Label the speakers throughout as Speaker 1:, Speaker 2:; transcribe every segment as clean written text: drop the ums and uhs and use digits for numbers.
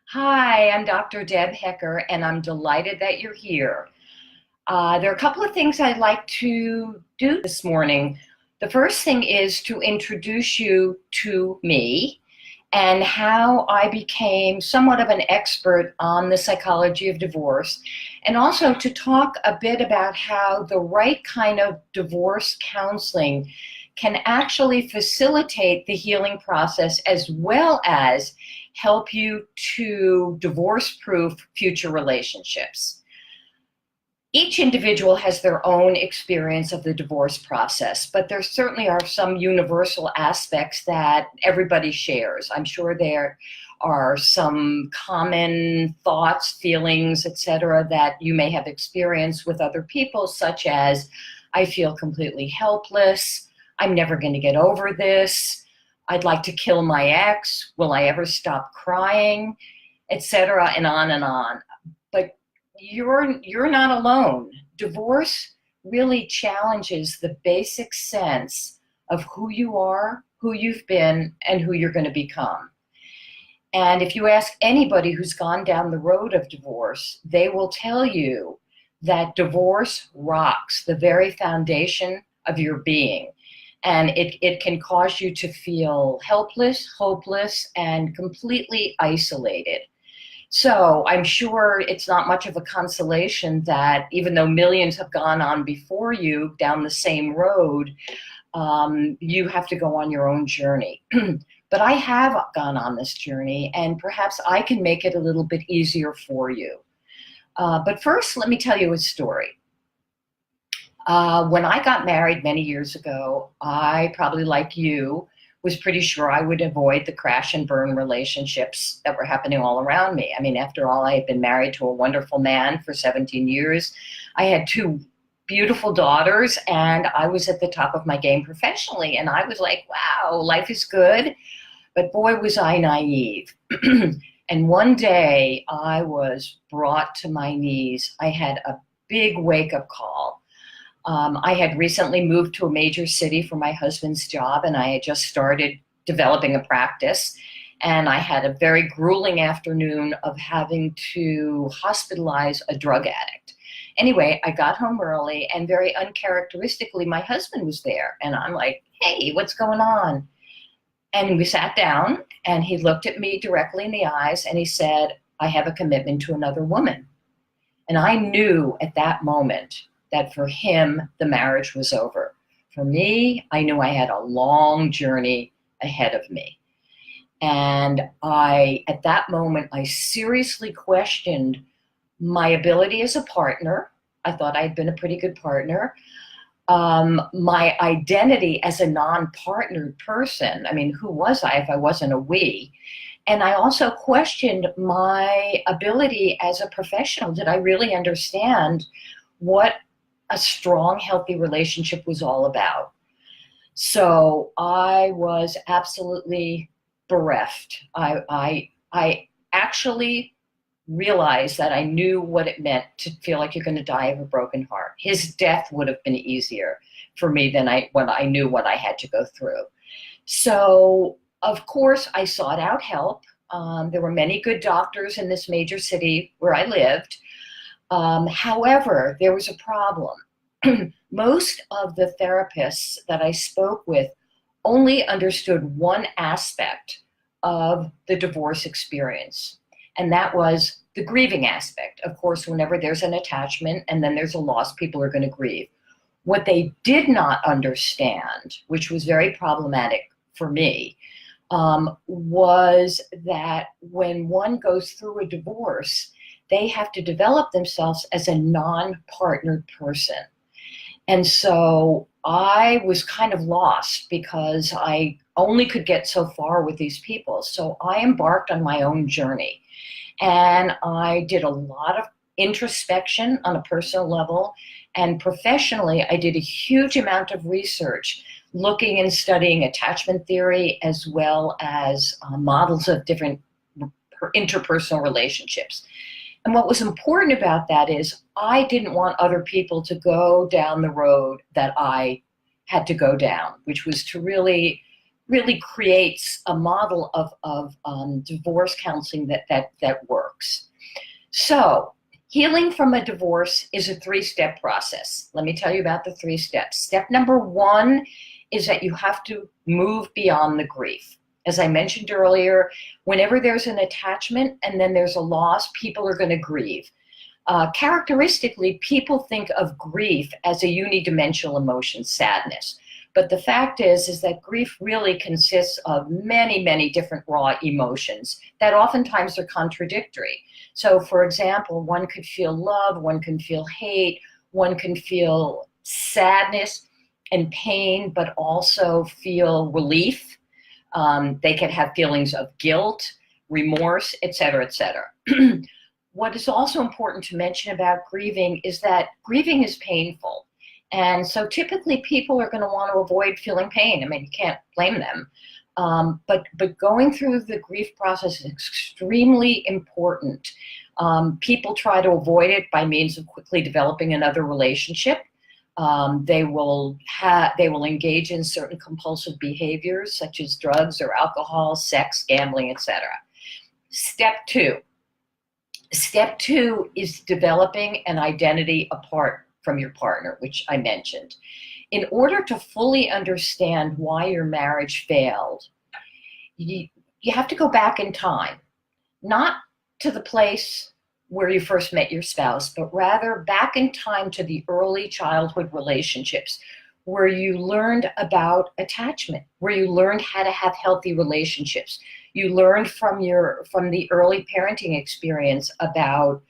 Speaker 1: Hi, I'm Dr. Deb Hecker, and I'm delighted that you're here. There are a couple of things I'd like to do this morning. The first thing is to introduce you to me and how I became somewhat of an expert on the psychology of divorce, and also to talk a bit about how the right kind of divorce counseling can actually facilitate the healing process as well as help you to divorce-proof future relationships. Each individual has their own experience of the divorce process, but there certainly are some universal aspects that everybody shares. I'm sure there are some common thoughts, feelings, etc., that you may have experienced with other people, such as, I feel completely helpless, I'm never going to get over this, I'd like to kill my ex, will I ever stop crying, etc., and on and on. But you're not alone. Divorce really challenges the basic sense of who you are, who you've been, and who you're going to become. And if you ask anybody who's gone down the road of divorce, they will tell you that divorce rocks the very foundation of your being. And it can cause you to feel helpless, hopeless, and completely isolated. So I'm sure it's not much of a consolation that even though millions have gone on before you down the same road, you have to go on your own journey. But I have gone on this journey, and perhaps I can make it a little bit easier for you. But first, let me tell you a story. When I got married many years ago, I probably, like you, was pretty sure I would avoid the crash and burn relationships that were happening all around me. I mean, after all, I had been married to a wonderful man for 17 years. I had two beautiful daughters, and I was at the top of my game professionally. And I was like, wow, life is good. But boy, was I naive. And one day I was brought to my knees. I had a big wake-up call. I had recently moved to a major city for my husband's job, and I had just started developing a practice. And I had a very grueling afternoon of having to hospitalize a drug addict. Anyway, I got home early, and very uncharacteristically, my husband was there. And I'm like, hey, what's going on? And we sat down, and he looked at me directly in the eyes, and he said, I have a commitment to another woman. And I knew at that moment that for him, the marriage was over. For me, I knew I had a long journey ahead of me. And at that moment, I seriously questioned my ability as a partner. I thought I'd been a pretty good partner. My identity as a non-partnered person. I mean, who was I if I wasn't a we? And I also questioned my ability as a professional. Did I really understand what a strong, healthy relationship was all about? So I was absolutely bereft. I actually realized that I knew what it meant to feel like you're going to die of a broken heart. His death would have been easier for me than when I knew what I had to go through. So, of course, I sought out help. There were many good doctors in this major city where I lived. However, there was a problem. Most of the therapists that I spoke with only understood one aspect of the divorce experience, and that was the grieving aspect. Of course, whenever there's an attachment and then there's a loss, people are going to grieve. What they did not understand, which was very problematic for me, was that when one goes through a divorce, they have to develop themselves as a non-partnered person. And so I was kind of lost because I only could get so far with these people. So I embarked on my own journey. And I did a lot of introspection on a personal level. And professionally, I did a huge amount of research looking and studying attachment theory as well as models of different interpersonal relationships. And what was important about that is I didn't want other people to go down the road that I had to go down, which was to really really creates a model of divorce counseling that works. So healing from a divorce is a 3-step process. Let me tell you about the 3 steps. Step number 1 is that you have to move beyond the grief. As I mentioned earlier, whenever there's an attachment and then there's a loss, people are going to grieve. Characteristically, people think of grief as a unidimensional emotion, sadness. But the fact is that grief really consists of many, many different raw emotions that oftentimes are contradictory. So, for example, one could feel love, one can feel hate, one can feel sadness and pain, but also feel relief. They can have feelings of guilt, remorse, etc., etc. What is also important to mention about grieving is that grieving is painful. And so typically people are going to want to avoid feeling pain. I mean, you can't blame them. But going through the grief process is extremely important. People try to avoid it by means of quickly developing another relationship. They will engage in certain compulsive behaviors such as drugs or alcohol, sex, gambling, etc. Step 2. Step 2 is developing an identity apart from your partner, which I mentioned. In order to fully understand why your marriage failed, you have to go back in time, not to the place where you first met your spouse, but rather back in time to the early childhood relationships where you learned about attachment, where you learned how to have healthy relationships. You learned from the early parenting experience about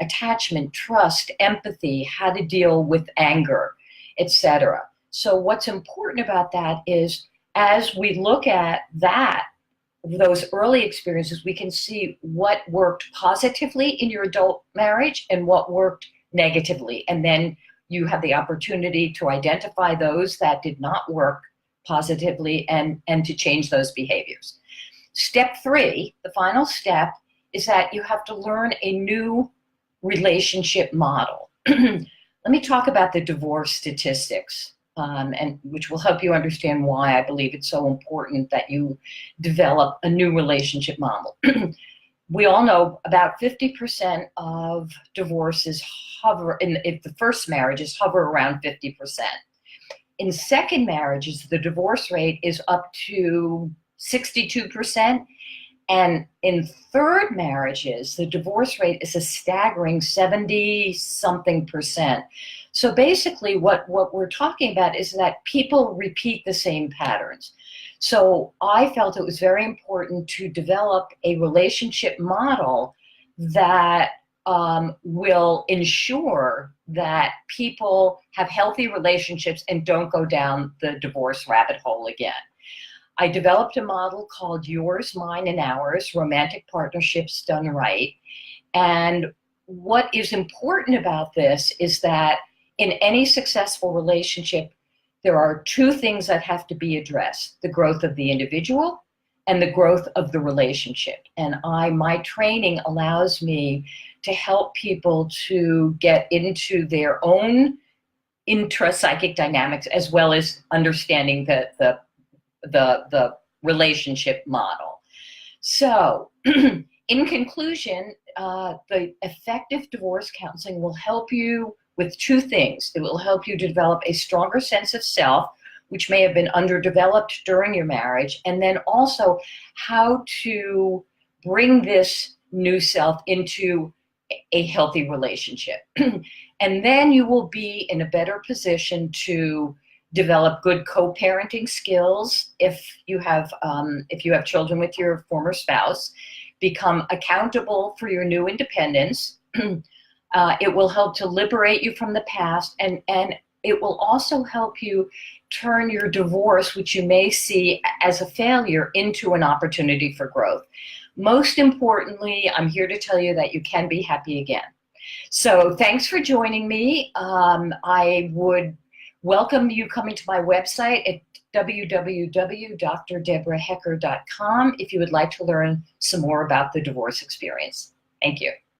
Speaker 1: attachment, trust, empathy, how to deal with anger, etc. So what's important about that is as we look at those early experiences, we can see what worked positively in your adult marriage and what worked negatively. And then you have the opportunity to identify those that did not work positively and to change those behaviors. Step 3, the final step, is that you have to learn a new relationship model. Let me talk about the divorce statistics, and which will help you understand why I believe it's so important that you develop a new relationship model. We all know about 50% of divorces hover, if the first marriages hover around 50%. In second marriages, the divorce rate is up to 62%. And in third marriages, the divorce rate is a staggering 70-something%. So basically what we're talking about is that people repeat the same patterns. So I felt it was very important to develop a relationship model that will ensure that people have healthy relationships and don't go down the divorce rabbit hole again. I developed a model called Yours, Mine, and Ours, Romantic Partnerships Done Right. And what is important about this is that in any successful relationship, there are 2 things that have to be addressed: the growth of the individual and the growth of the relationship. And my training allows me to help people to get into their own intrapsychic dynamics as well as understanding the relationship model. So in conclusion, the effective divorce counseling will help you with 2 things. It will help you to develop a stronger sense of self, which may have been underdeveloped during your marriage, and then also how to bring this new self into a healthy relationship. And then you will be in a better position to develop good co-parenting skills if you have children with your former spouse, become accountable for your new independence. It will help to liberate you from the past, and it will also help you turn your divorce, which you may see as a failure, into an opportunity for growth. Most importantly, I'm here to tell you that you can be happy again. So thanks for joining me. I would welcome you coming to my website at www.drdeborahhecker.com if you would like to learn some more about the divorce experience. Thank you.